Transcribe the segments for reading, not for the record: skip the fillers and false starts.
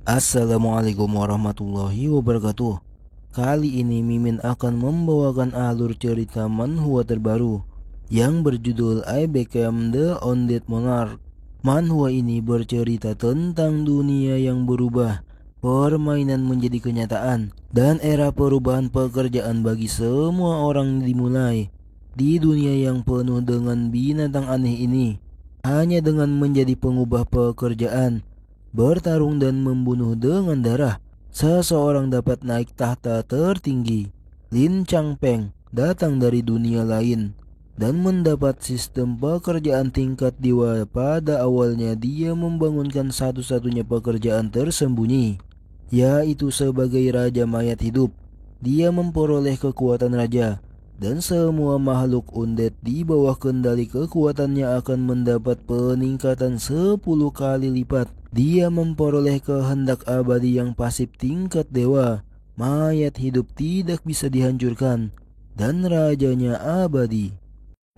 Assalamualaikum warahmatullahi wabarakatuh. Kali ini Mimin akan membawakan alur cerita manhwa terbaru yang berjudul I Became the Undead Monarch. Manhwa ini bercerita tentang dunia yang berubah, permainan menjadi kenyataan, dan era perubahan pekerjaan bagi semua orang dimulai. Di dunia yang penuh dengan binatang aneh ini, hanya dengan menjadi pengubah pekerjaan, bertarung dan membunuh dengan darah, seseorang dapat naik tahta tertinggi. Lin Changpeng datang dari dunia lain dan mendapat sistem pekerjaan tingkat dewa. Pada awalnya dia membangunkan satu-satunya pekerjaan tersembunyi, yaitu sebagai raja mayat hidup. Dia memperoleh kekuatan raja, dan semua makhluk undead di bawah kendali kekuatannya akan mendapat peningkatan 10 kali lipat. Dia memperoleh kehendak abadi yang pasif tingkat dewa. Mayat hidup tidak bisa dihancurkan, dan rajanya abadi.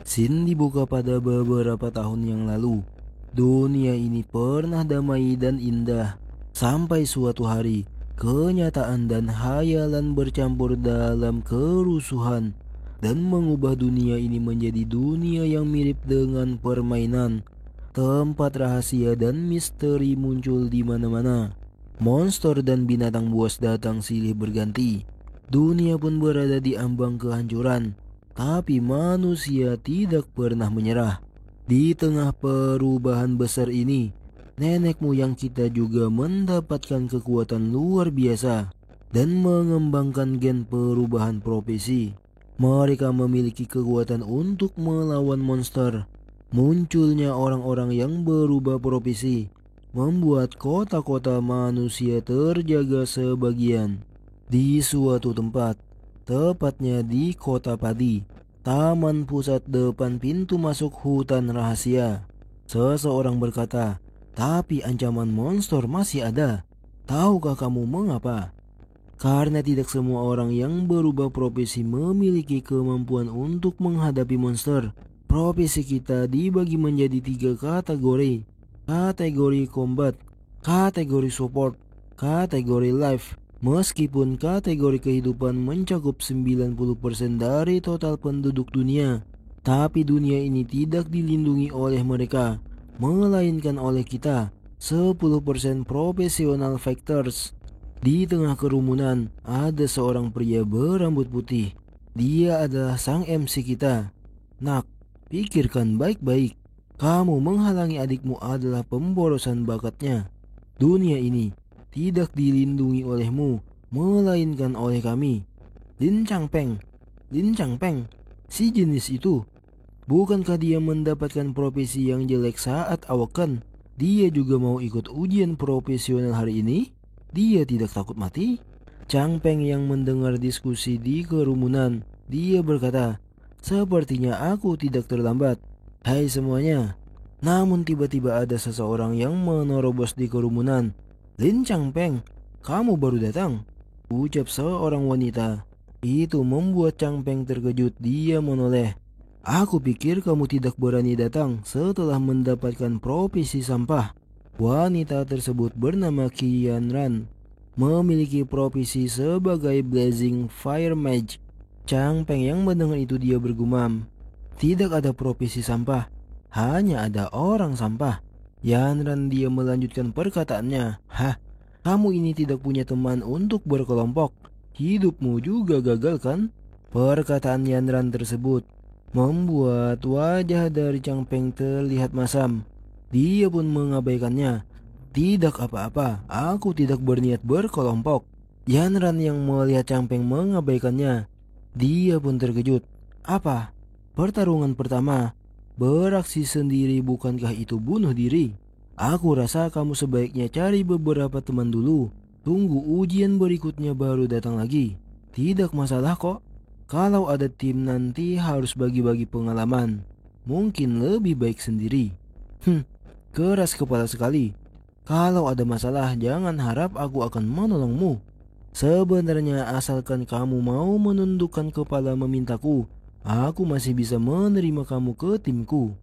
Scene dibuka pada beberapa tahun yang lalu. Dunia ini pernah damai dan indah, sampai suatu hari kenyataan dan hayalan bercampur dalam kerusuhan dan mengubah dunia ini menjadi dunia yang mirip dengan permainan. Tempat rahasia dan misteri muncul di mana-mana. Monster dan binatang buas datang silih berganti. Dunia pun berada di ambang kehancuran, tapi manusia tidak pernah menyerah. Di tengah perubahan besar ini, nenek moyang kita juga mendapatkan kekuatan luar biasa dan mengembangkan gen perubahan profesi. Mereka memiliki kekuatan untuk melawan monster. Munculnya orang-orang yang berubah profesi membuat kota-kota manusia terjaga sebagian. Di suatu tempat, tepatnya di kota padi, taman pusat depan pintu masuk hutan rahasia, seseorang berkata, "Tapi ancaman monster masih ada. Tahukah kamu mengapa? Karena tidak semua orang yang berubah profesi memiliki kemampuan untuk menghadapi monster. Profesi kita dibagi menjadi 3 kategori. Kategori combat, kategori support, kategori life. Meskipun kategori kehidupan mencakup 90% dari total penduduk dunia, tapi dunia ini tidak dilindungi oleh mereka, melainkan oleh kita, 10% professional fighters." Di tengah kerumunan, ada seorang pria berambut putih. Dia adalah sang MC kita. "Nak, pikirkan baik-baik. Kamu menghalangi adikmu adalah pemborosan bakatnya. Dunia ini tidak dilindungi olehmu, melainkan oleh kami." Lin Changpeng, Lin Changpeng, si jenis itu. Bukankah dia mendapatkan profesi yang jelek saat awaken? Dia juga mau ikut ujian profesional hari ini? Dia tidak takut mati? Changpeng yang mendengar diskusi di kerumunan, dia berkata, "Sepertinya aku tidak terlambat. Hai semuanya." Namun tiba-tiba ada seseorang yang menerobos di kerumunan. "Lin Changpeng, kamu baru datang," ucap seorang wanita. Itu membuat Changpeng terkejut. Dia menoleh. "Aku pikir kamu tidak berani datang setelah mendapatkan profesi sampah." Wanita tersebut bernama Qian Ran, memiliki profesi sebagai Blazing Fire Mage. Changpeng yang mendengar itu dia bergumam, "Tidak ada profesi sampah, hanya ada orang sampah." Yan Ran dia melanjutkan perkataannya, "Hah, kamu ini tidak punya teman untuk berkelompok. Hidupmu juga gagal kan?" Perkataan Yan Ran tersebut membuat wajah dari Changpeng terlihat masam. Dia pun mengabaikannya. "Tidak apa-apa, aku tidak berniat berkelompok." Yan Ran yang melihat Changpeng mengabaikannya, dia pun terkejut. "Apa? Pertarungan pertama? Beraksi sendiri, bukankah itu bunuh diri? Aku rasa kamu sebaiknya cari beberapa teman dulu. Tunggu ujian berikutnya baru datang lagi. Tidak masalah kok. Kalau ada tim nanti harus bagi-bagi pengalaman. Mungkin lebih baik sendiri." Keras kepala sekali. "Kalau ada masalah jangan harap aku akan menolongmu. Sebenarnya asalkan kamu mau menundukkan kepala memintaku, aku masih bisa menerima kamu ke timku."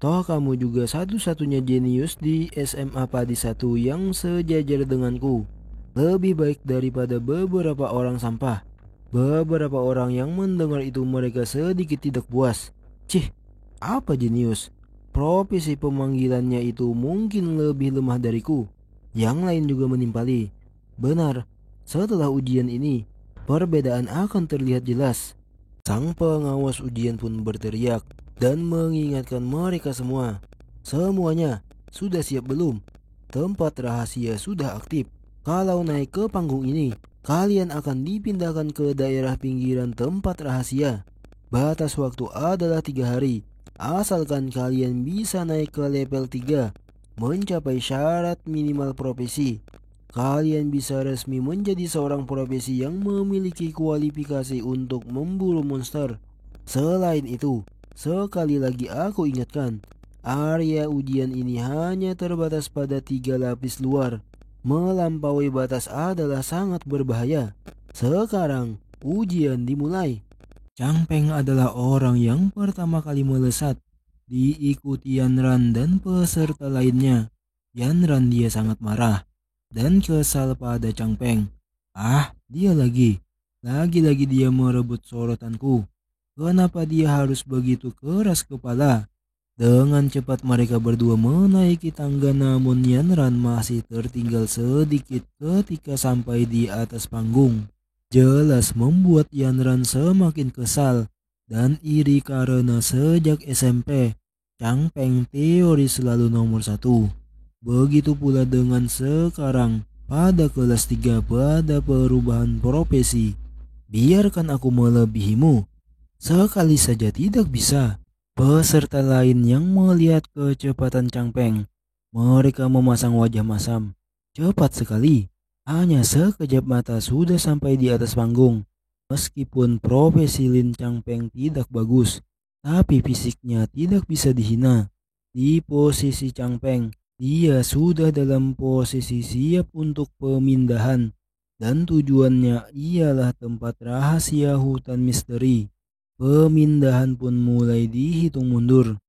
Toh kamu juga satu-satunya jenius di SMA Padi 1 yang sejajar denganku. Lebih baik daripada beberapa orang sampah. Beberapa orang yang mendengar itu mereka sedikit tidak puas. Cih, apa jenius? Profesi pemanggilannya itu mungkin lebih lemah dariku. Yang lain juga menimpali. Benar, setelah ujian ini, perbedaan akan terlihat jelas. Sang pengawas ujian pun berteriak dan mengingatkan mereka semua. Semuanya sudah siap belum? Tempat rahasia sudah aktif. Kalau naik ke panggung ini, kalian akan dipindahkan ke daerah pinggiran tempat rahasia. Batas waktu adalah 3 hari. Asalkan kalian bisa naik ke level 3, mencapai syarat minimal profesi, kalian bisa resmi menjadi seorang profesi yang memiliki kualifikasi untuk memburu monster. Selain itu, sekali lagi aku ingatkan, area ujian ini hanya terbatas pada 3 lapis luar. Melampaui batas adalah sangat berbahaya. Sekarang, ujian dimulai. Chang Peng adalah orang yang pertama kali melesat, diikuti Yanran dan peserta lainnya. Yanran dia sangat marah dan kesal pada Chang Peng. Dia lagi. Lagi-lagi dia merebut sorotanku. Kenapa dia harus begitu keras kepala? Dengan cepat mereka berdua menaiki tangga, namun Yanran masih tertinggal sedikit ketika sampai di atas panggung. Jelas membuat Yanran semakin kesal dan iri karena sejak SMP, Chang Peng teori selalu nomor 1. Begitu pula dengan sekarang pada kelas 3 pada perubahan profesi. Biarkan aku melebihimu. Sekali saja tidak bisa. Peserta lain yang melihat kecepatan Chang Peng, mereka memasang wajah masam. Cepat sekali. Hanya sekejap mata sudah sampai di atas panggung. Meskipun profesi Lin Chang Peng tidak bagus, tapi fisiknya tidak bisa dihina. Di posisi Chang Peng, dia sudah dalam posisi siap untuk pemindahan. Dan tujuannya ialah tempat rahasia hutan misteri. Pemindahan pun mulai dihitung mundur.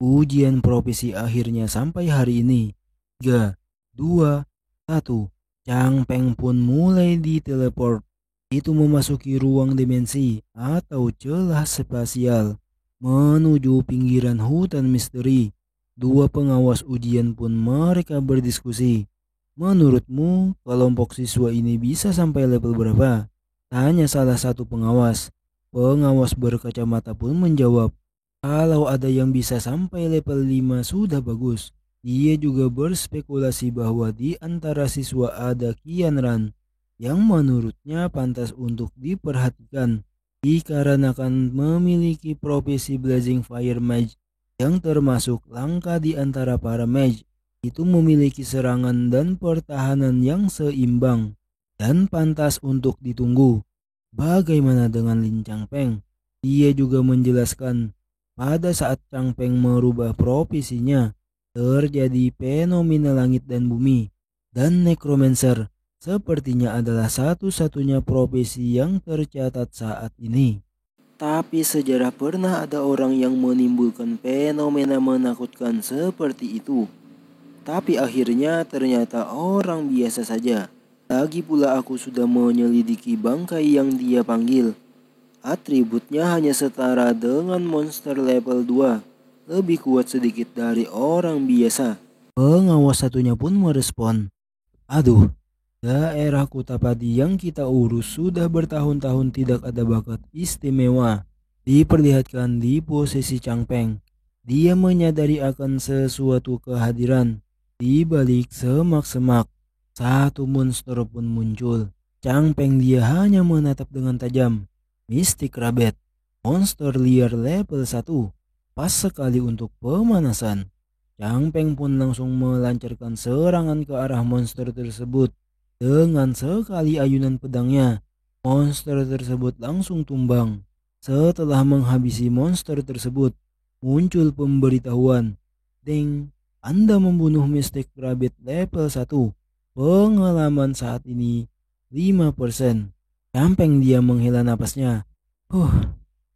Ujian profesi akhirnya sampai hari ini. 3, 2, 1. Chang Peng pun mulai diteleport. Itu memasuki ruang dimensi atau celah spasial menuju pinggiran hutan misteri. Dua pengawas ujian pun mereka berdiskusi. Menurutmu kelompok siswa ini bisa sampai level berapa? Tanya salah satu pengawas. Pengawas berkacamata pun menjawab, kalau ada yang bisa sampai level 5 sudah bagus. Dia juga berspekulasi bahwa di antara siswa ada Qianran yang menurutnya pantas untuk diperhatikan dikarenakan memiliki profesi Blazing Fire Mage yang termasuk langka di antara para mage. Itu memiliki serangan dan pertahanan yang seimbang dan pantas untuk ditunggu. Bagaimana dengan Lin Chang Peng? Dia juga menjelaskan pada saat Chang Peng merubah profesinya, terjadi fenomena langit dan bumi, dan necromancer sepertinya adalah satu-satunya profesi yang tercatat saat ini. Tapi sejarah pernah ada orang yang menimbulkan fenomena menakutkan seperti itu. Tapi akhirnya ternyata orang biasa saja. Lagi pula aku sudah menyelidiki bangkai yang dia panggil. Atributnya hanya setara dengan monster level 2. Lebih kuat sedikit dari orang biasa. Pengawas satunya pun merespon. Aduh, daerah Kutapadi yang kita urus sudah bertahun-tahun tidak ada bakat istimewa. Diperlihatkan di posisi Chang Peng. Dia menyadari akan sesuatu kehadiran. Di balik semak-semak, satu monster pun muncul. Chang Peng dia hanya menatap dengan tajam. Mystic Rabbit, monster liar level 1. Pas sekali untuk pemanasan. Chang Peng pun langsung melancarkan serangan ke arah monster tersebut. Dengan sekali ayunan pedangnya, monster tersebut langsung tumbang. Setelah menghabisi monster tersebut, muncul pemberitahuan. Ding, Anda membunuh Mystic Rabbit level 1. Pengalaman saat ini 5%. Chang Peng dia menghela napasnya.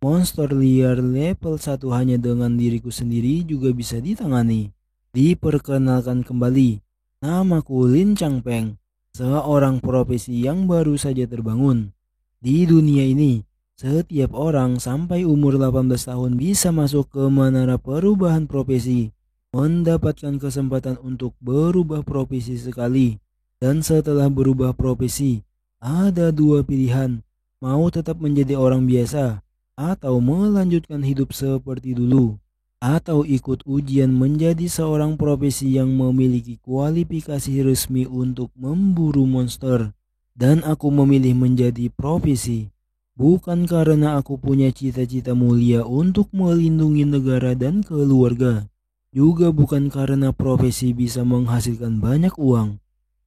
Monster liar level 1 hanya dengan diriku sendiri juga bisa ditangani. Diperkenalkan kembali, namaku Lin Changpeng, seorang profesi yang baru saja terbangun. Di dunia ini, setiap orang sampai umur 18 tahun bisa masuk ke menara perubahan profesi, mendapatkan kesempatan untuk berubah profesi sekali. Dan setelah berubah profesi, ada dua pilihan, mau tetap menjadi orang biasa, atau melanjutkan hidup seperti dulu, atau ikut ujian menjadi seorang profesi yang memiliki kualifikasi resmi untuk memburu monster. Dan aku memilih menjadi profesi, bukan karena aku punya cita-cita mulia untuk melindungi negara dan keluarga, juga bukan karena profesi bisa menghasilkan banyak uang,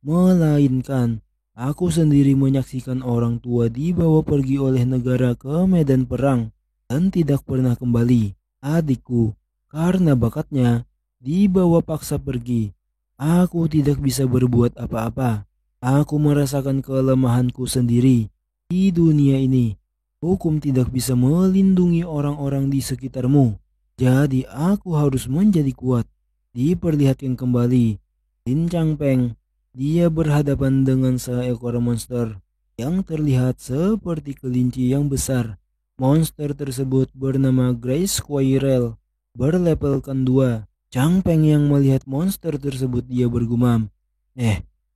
melainkan aku sendiri menyaksikan orang tua dibawa pergi oleh negara ke medan perang dan tidak pernah kembali. Adikku, karena bakatnya, dibawa paksa pergi. Aku tidak bisa berbuat apa-apa. Aku merasakan kelemahanku sendiri. Di dunia ini, hukum tidak bisa melindungi orang-orang di sekitarmu. Jadi aku harus menjadi kuat. Diperlihatkan kembali. Lin Changpeng, dia berhadapan dengan seekor monster yang terlihat seperti kelinci yang besar. Monster tersebut bernama Grey Squirrel, berlevelkan 2. Changpeng yang melihat monster tersebut, dia bergumam,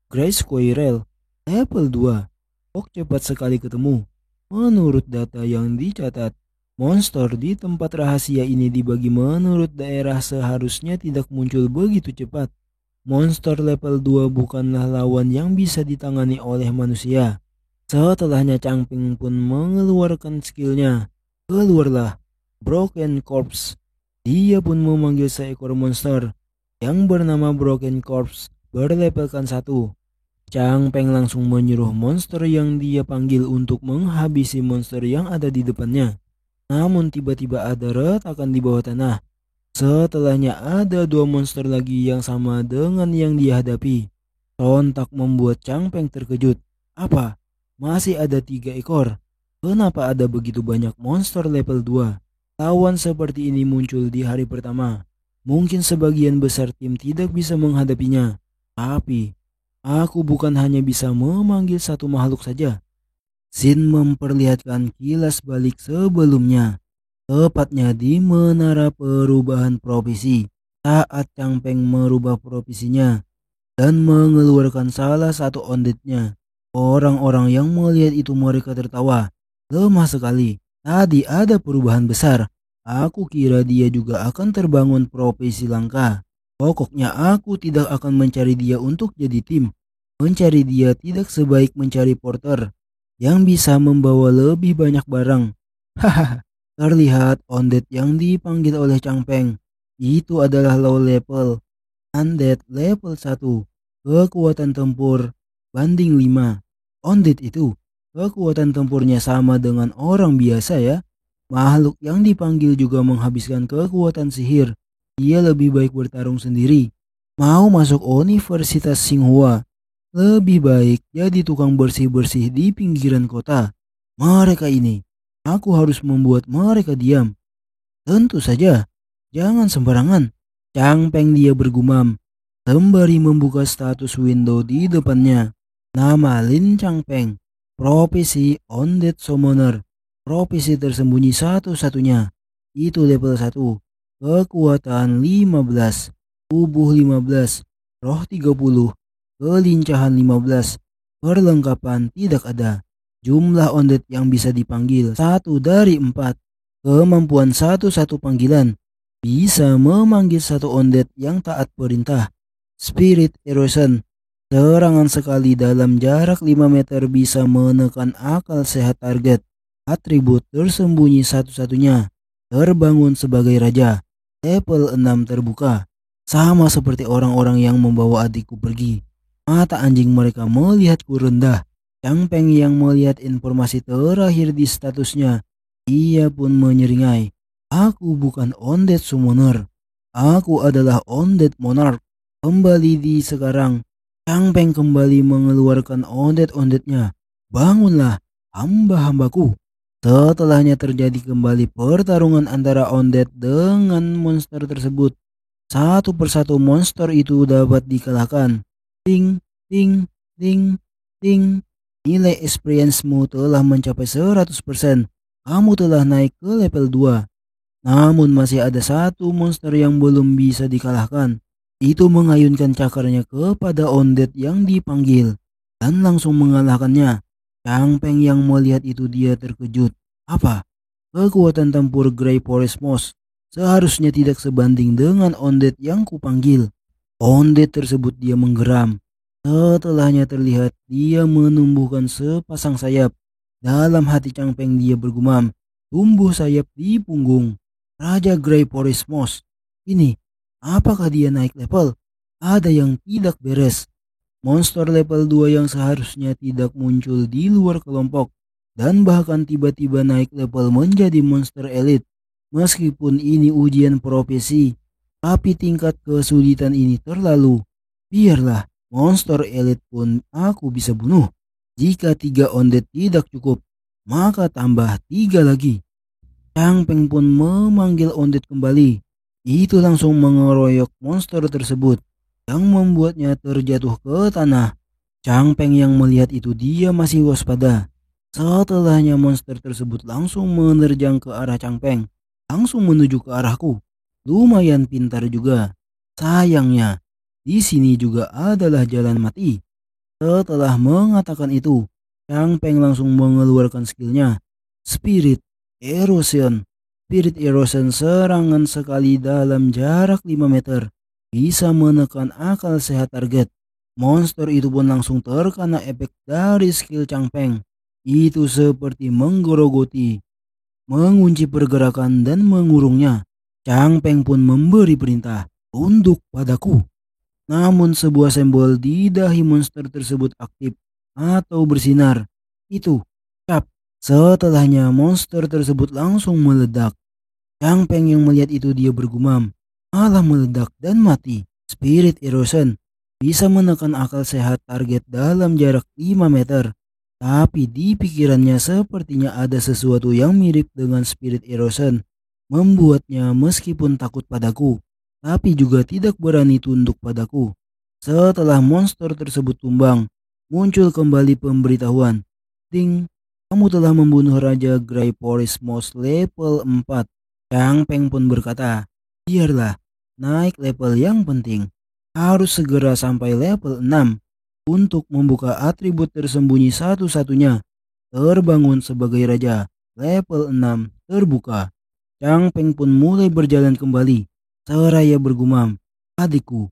Grey Squirrel, level 2. Kok cepat sekali ketemu. Menurut data yang dicatat, monster di tempat rahasia ini dibagi menurut daerah, seharusnya tidak muncul begitu cepat. Monster level 2 bukanlah lawan yang bisa ditangani oleh manusia. Setelahnya Changpeng pun mengeluarkan skillnya. Keluarlah Broken Corpse. Dia pun memanggil seekor monster yang bernama Broken Corpse, berlevelkan 1. Changpeng langsung menyuruh monster yang dia panggil untuk menghabisi monster yang ada di depannya. Namun tiba-tiba ada retakan di bawah tanah. Setelahnya ada dua monster lagi yang sama dengan yang dia hadapi. Sontak membuat Changpeng terkejut. Apa? Masih ada 3 ekor. Kenapa ada begitu banyak monster level 2? Lawan seperti ini muncul di hari pertama. Mungkin sebagian besar tim tidak bisa menghadapinya. Tapi, aku bukan hanya bisa memanggil satu makhluk saja. Sin memperlihatkan kilas balik sebelumnya. Tepatnya di menara perubahan profesi. Saat Changpeng merubah profesinya dan mengeluarkan salah satu ondetnya. Orang-orang yang melihat itu mereka tertawa. Lemah sekali. Tadi ada perubahan besar. Aku kira dia juga akan terbangun profesi langka. Pokoknya aku tidak akan mencari dia untuk jadi tim. Mencari dia tidak sebaik mencari porter yang bisa membawa lebih banyak barang. Hahaha. Terlihat ondet yang dipanggil oleh Changpeng itu adalah low level. Undead level 1. Kekuatan tempur banding 5. Undead itu kekuatan tempurnya sama dengan orang biasa ya. Makhluk yang dipanggil juga menghabiskan kekuatan sihir. Dia lebih baik bertarung sendiri. Mau masuk Universitas Tsinghua, lebih baik jadi tukang bersih-bersih di pinggiran kota. Mereka ini, aku harus membuat mereka diam. Tentu saja, jangan sembarangan. Changpeng, dia bergumam sembari membuka status window di depannya. Nama Lin Changpeng, profesi Undead Summoner, profesi tersembunyi satu-satunya. Itu level 1, kekuatan 15, tubuh 15, roh 30, kelincahan 15, perlengkapan tidak ada. Jumlah Undead yang bisa dipanggil 1 dari 4. Kemampuan satu panggilan, bisa memanggil satu Undead yang taat perintah. Spirit Erosion, serangan sekali dalam jarak 5 meter bisa menekan akal sehat target. Atribut tersembunyi satu-satunya, terbangun sebagai raja. Level 6 terbuka. Sama seperti orang-orang yang membawa adikku pergi. Mata anjing mereka melihatku rendah. Changpeng yang melihat informasi terakhir di statusnya, ia pun menyeringai. Aku bukan Undead Summoner. Aku adalah Undead Monarch. Kembali di sekarang, Changpeng kembali mengeluarkan Undead-Undeadnya. Bangunlah, hamba-hambaku. Setelahnya terjadi kembali pertarungan antara Undead dengan monster tersebut. Satu persatu monster itu dapat dikalahkan. Ting, ting, ting, ting. Nilai experience-mu telah mencapai 100%. Kamu telah naik ke level 2. Namun masih ada satu monster yang belum bisa dikalahkan. Itu mengayunkan cakarnya kepada Undead yang dipanggil dan langsung mengalahkannya. Chang Peng yang melihat itu dia terkejut. Apa? Kekuatan tempur Grey Forest Moss seharusnya tidak sebanding dengan Undead yang kupanggil. Undead tersebut dia menggeram. Setelahnya terlihat dia menumbuhkan sepasang sayap. Dalam hati Chang Peng dia bergumam, tumbuh sayap di punggung. Raja Grey Forest Moss. Ini, apakah dia naik level? Ada yang tidak beres. Monster level 2 yang seharusnya tidak muncul di luar kelompok dan bahkan tiba-tiba naik level menjadi monster elite. Meskipun ini ujian profesi, tapi tingkat kesulitan ini terlalu. Biarlah, monster elite pun aku bisa bunuh. Jika 3 undead tidak cukup, maka tambah 3 lagi. Chang Peng pun memanggil undead kembali. Itu langsung mengeroyok monster tersebut yang membuatnya terjatuh ke tanah. Chang Peng yang melihat itu dia masih waspada. Setelahnya monster tersebut langsung menerjang ke arah Chang Peng. Langsung menuju ke arahku. Lumayan pintar juga. Sayangnya, di sini juga adalah jalan mati. Setelah mengatakan itu, Chang Peng langsung mengeluarkan skillnya. Spirit Erosion. Spirit Erosion serangan sekali dalam jarak 5 meter. Bisa menekan akal sehat target. Monster itu pun langsung terkena efek dari skill Chang Peng. Itu seperti menggerogoti, mengunci pergerakan dan mengurungnya. Chang Peng pun memberi perintah, tunduk padaku. Namun sebuah simbol di dahi monster tersebut aktif atau bersinar. Itu, cap. Setelahnya monster tersebut langsung meledak. Chang Peng yang melihat itu dia bergumam, malah meledak dan mati. Spirit Erosion bisa menekan akal sehat target dalam jarak 5 meter. Tapi di pikirannya sepertinya ada sesuatu yang mirip dengan Spirit Erosion. Membuatnya meskipun takut padaku, tapi juga tidak berani tunduk padaku. Setelah monster tersebut tumbang, muncul kembali pemberitahuan. Ding, kamu telah membunuh Raja Grey Forest Moss level 4. Chang Peng pun berkata, biarlah, naik level yang penting. Harus segera sampai level 6 untuk membuka atribut tersembunyi satu-satunya. Terbangun sebagai raja, level 6 terbuka. Chang Peng pun mulai berjalan kembali. Seraya bergumam, adikku,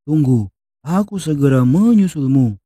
tunggu, aku segera menyusulmu.